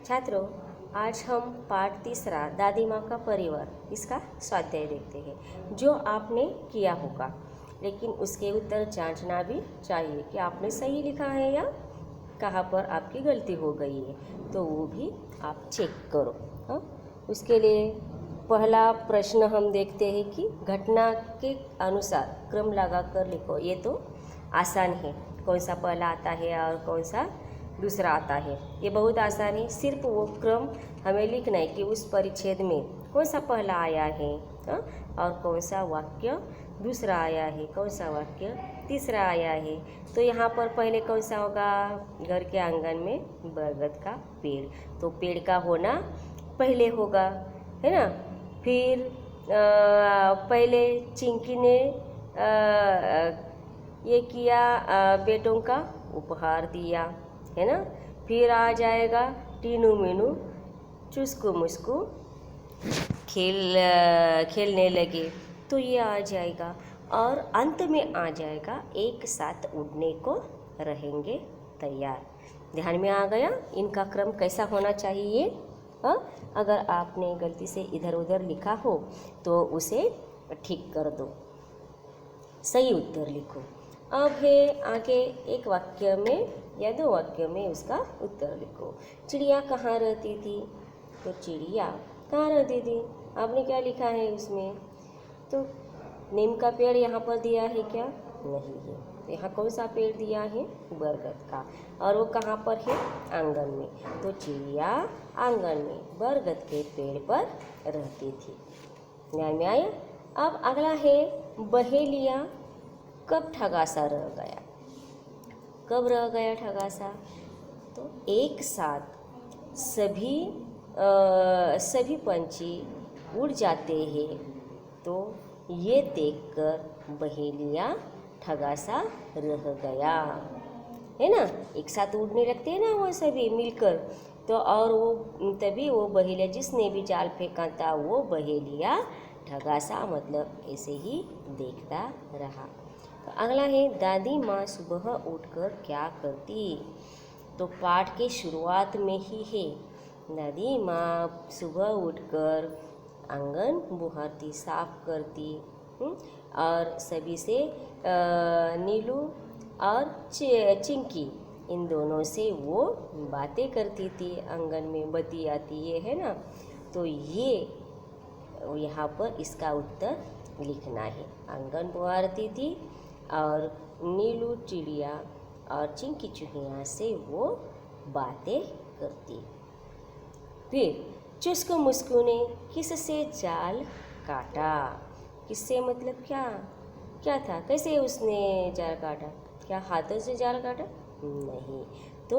छात्रों, आज हम पाठ तीसरा दादी माँ का परिवार इसका स्वाध्याय देखते हैं जो आपने किया होगा, लेकिन उसके उत्तर जांचना भी चाहिए कि आपने सही लिखा है या कहाँ पर आपकी गलती हो गई है, तो वो भी आप चेक करो। हाँ, उसके लिए पहला प्रश्न हम देखते हैं कि घटना के अनुसार क्रम लगाकर लिखो। ये तो आसान है, कौन सा पहला आता है और कौन सा दूसरा आता है, ये बहुत आसान है। सिर्फ वो क्रम हमें लिखना है कि उस परिच्छेद में कौन सा पहला आया है, हाँ? और कौन सा वाक्य दूसरा आया है, कौन सा वाक्य तीसरा आया है। तो यहाँ पर पहले कौन सा होगा? घर के आंगन में बरगद का पेड़, तो पेड़ का होना पहले होगा, है ना। फिर पहले चिंकी ने ये किया, बेटों का उपहार दिया, है ना। फिर आ जाएगा टीनू मीनू चुस्कू मुस्कू खेलने लगे, तो ये आ जाएगा। और अंत में आ जाएगा एक साथ उड़ने को रहेंगे तैयार। ध्यान में आ गया इनका क्रम कैसा होना चाहिए? हाँ, अगर आपने गलती से इधर उधर लिखा हो तो उसे ठीक कर दो, सही उत्तर लिखो। अब है आगे एक वाक्य में या दो वाक्य में उसका उत्तर लिखो। चिड़िया कहाँ रहती थी? तो चिड़िया कहाँ रहती थी, आपने क्या लिखा है उसमें? तो नीम का पेड़ यहाँ पर दिया है क्या? नहीं है। तो यहाँ कौन सा पेड़ दिया है? बरगद का। और वो कहाँ पर है? आंगन में। तो चिड़िया आंगन में बरगद के पेड़ पर रहती थी। ध्यान में आया? अब अगला है बहेलिया कब ठगासा रह गया? कब रह गया ठगासा? तो एक साथ सभी पंछी उड़ जाते हैं, तो ये देखकर बहेलिया ठगासा रह गया, है ना। एक साथ उड़ने लगते हैं ना वो सभी मिलकर, तो और वो तभी वो बहेलिया जिसने भी जाल फेंका था वो बहेलिया ठगासा मतलब ऐसे ही देखता रहा। तो अगला है दादी माँ सुबह उठकर क्या करती? तो पाठ के शुरुआत में ही है, दादी माँ सुबह उठकर आंगन बुहारती, साफ करती, और सभी से नीलू और चिंकी इन दोनों से वो बातें करती थी, आंगन में बतियाती है ना। तो ये यहाँ पर इसका उत्तर लिखना है। आंगन बुहारती थी और नीलू चिड़िया और चिंकी चुहिया से वो बातें करती। फिर चुस्कू मुस्कू ने किससे जाल काटा? किससे मतलब क्या क्या था? कैसे उसने जाल काटा? क्या हाथों से जाल काटा? नहीं। तो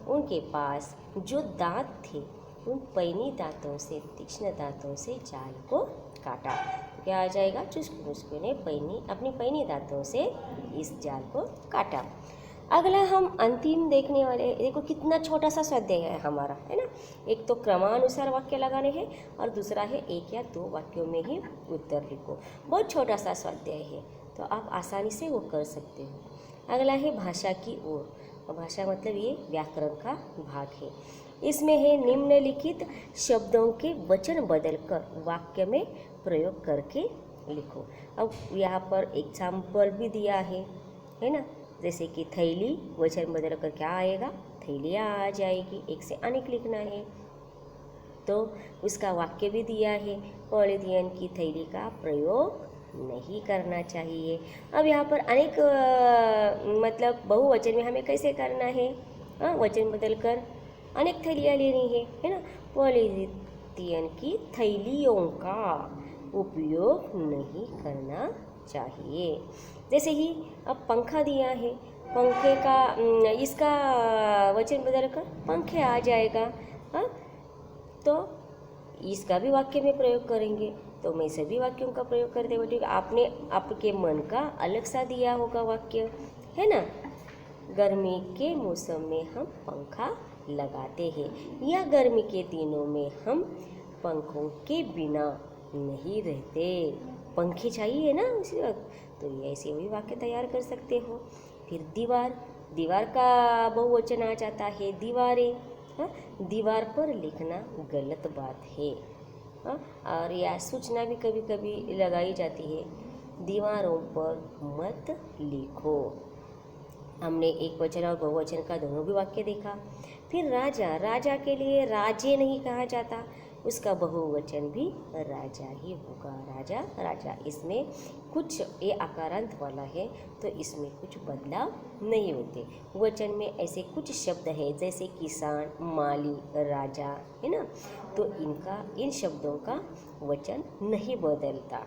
उनके पास जो दांत थे उन पैनी दांतों से, तीक्ष्ण दांतों से जाल को काटा। तो क्या आ जाएगा? चुस्कू मुस्कू ने अपनी पैनी दांतों से इस जाल को काटा। अगला हम अंतिम देखने वाले, देखो कितना छोटा सा स्वाध्याय है हमारा, है ना। एक तो क्रमानुसार वाक्य लगाने हैं और दूसरा है एक या दो वाक्यों में ही उत्तर लिखो। बहुत छोटा सा स्वाध्याय है, तो आप आसानी से वो कर सकते हो। अगला है भाषा की ओर, और भाषा मतलब ये व्याकरण का भाग है। इसमें है निम्नलिखित शब्दों के वचन बदलकर वाक्य में प्रयोग करके लिखो। अब यहाँ पर एग्जाम्पल भी दिया है ना। जैसे कि थैली, वचन बदल कर क्या आएगा? थैलियाँ आ जाएगी। एक से अनेक लिखना है, तो उसका वाक्य भी दिया है, पॉलीथिन की थैली का प्रयोग नहीं करना चाहिए। अब यहाँ पर अनेक मतलब बहुवचन में हमें कैसे करना है? वचन बदल कर अनेक थैलियाँ लेनी है ना। पॉलीथिन की थैलियों का उपयोग नहीं करना चाहिए। जैसे ही अब पंखा दिया है, पंखे का इसका वचन बदल कर पंखे आ जाएगा, तो इसका भी वाक्य में प्रयोग करेंगे। तो मैं सभी वाक्यों का प्रयोग करते हुए आपने आपके मन का अलग सा दिया होगा वाक्य, है ना। गर्मी के मौसम में हम पंखा लगाते हैं, या गर्मी के दिनों में हम पंखों के बिना नहीं रहते, पंखे चाहिए ना उसी वक्त। तो ये ऐसे वही वाक्य तैयार कर सकते हो। फिर दीवार, दीवार का बहुवचन आ जाता है दीवारें, हाँ, दीवार पर लिखना गलत बात है। हाँ, और यह सूचना भी कभी कभी लगाई जाती है, दीवारों पर मत लिखो। हमने एक वचन और बहुवचन का दोनों भी वाक्य देखा। फिर राजा, राजा के लिए राजे नहीं कहा जाता, उसका बहुवचन भी राजा ही होगा। राजा, राजा। इसमें कुछ ये आकारांत वाला है तो इसमें कुछ बदलाव नहीं होते। वचन में ऐसे कुछ शब्द है जैसे किसान, माली, राजा, है ना, तो इन शब्दों का वचन नहीं बदलता,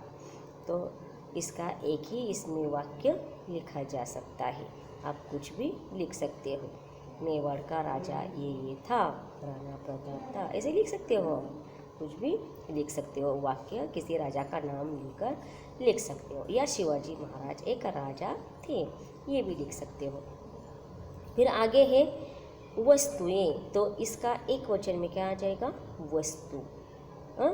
तो इसका एक ही इसमें वाक्य लिखा जा सकता है। आप कुछ भी लिख सकते हो, मेवाड़ का राजा ये था, राणा प्रताप था, ऐसे लिख सकते हो। कुछ भी लिख सकते हो, वाक्य किसी राजा का नाम लेकर लिख सकते हो, या शिवाजी महाराज एक राजा थे, ये भी लिख सकते हो। फिर आगे है वस्तुएं, तो इसका एक वचन में क्या आ जाएगा? वस्तु। हाँ,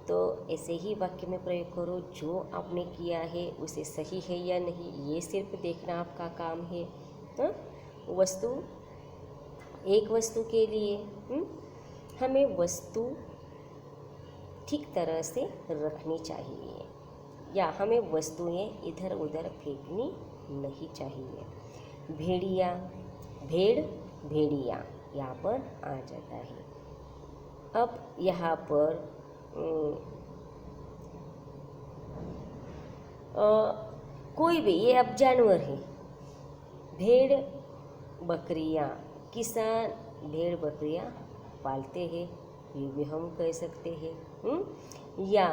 तो ऐसे ही वाक्य में प्रयोग करो, जो आपने किया है उसे सही है या नहीं, ये सिर्फ देखना आपका काम है। हाँ, वस्तु, एक वस्तु के लिए हमें वस्तु ठीक तरह से रखनी चाहिए, या हमें वस्तुएं इधर उधर फेंकनी नहीं चाहिए। भेड़िया, भेड़, भेड़िया यहाँ पर आ जाता है। अब यहाँ पर कोई भी, ये अब जानवर है, भेड़ बकरियाँ, किसान भेड़ बकरियाँ पालते हैं, ये भी हम कह सकते हैं। या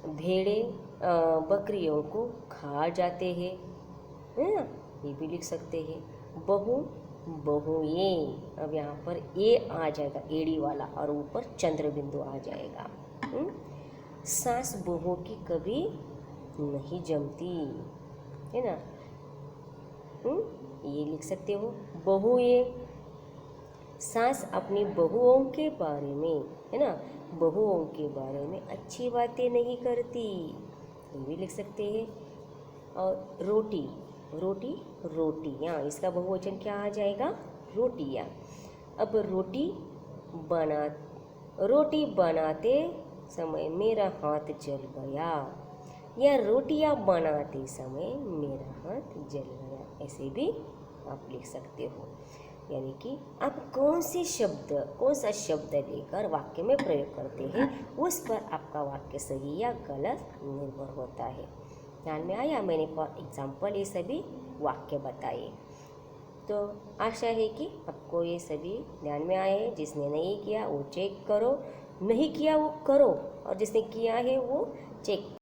भेड़े बकरियों को खा जाते हैं, है ना, ये भी लिख सकते हैं। बहु, बहुए, अब यहाँ पर ए आ जाएगा, एड़ी वाला, और ऊपर चंद्र बिंदु आ जाएगा। सास बहू की कभी नहीं जमती, है ना, ये लिख सकते हो। बहुए, सास अपनी बहुओं के बारे में, है ना, बहुओं के बारे में अच्छी बातें नहीं करती, ये भी लिख सकते हैं। और रोटी, रोटी, रोटियाँ, इसका बहुवचन क्या आ जाएगा? रोटियाँ। अब रोटी बनाते समय मेरा हाथ जल गया, या रोटियां बनाते समय मेरा हाथ जल गया, ऐसे भी आप लिख सकते हो। यानी कि आप कौन सा शब्द लेकर वाक्य में प्रयोग करते हैं, उस पर आपका वाक्य सही या गलत निर्भर होता है। ध्यान में आया? मैंने फॉर एग्जाम्पल ये सभी वाक्य बताए, तो आशा है कि आपको ये सभी ध्यान में आए हैं। जिसने नहीं किया वो चेक करो, नहीं किया वो करो, और जिसने किया है वो चेक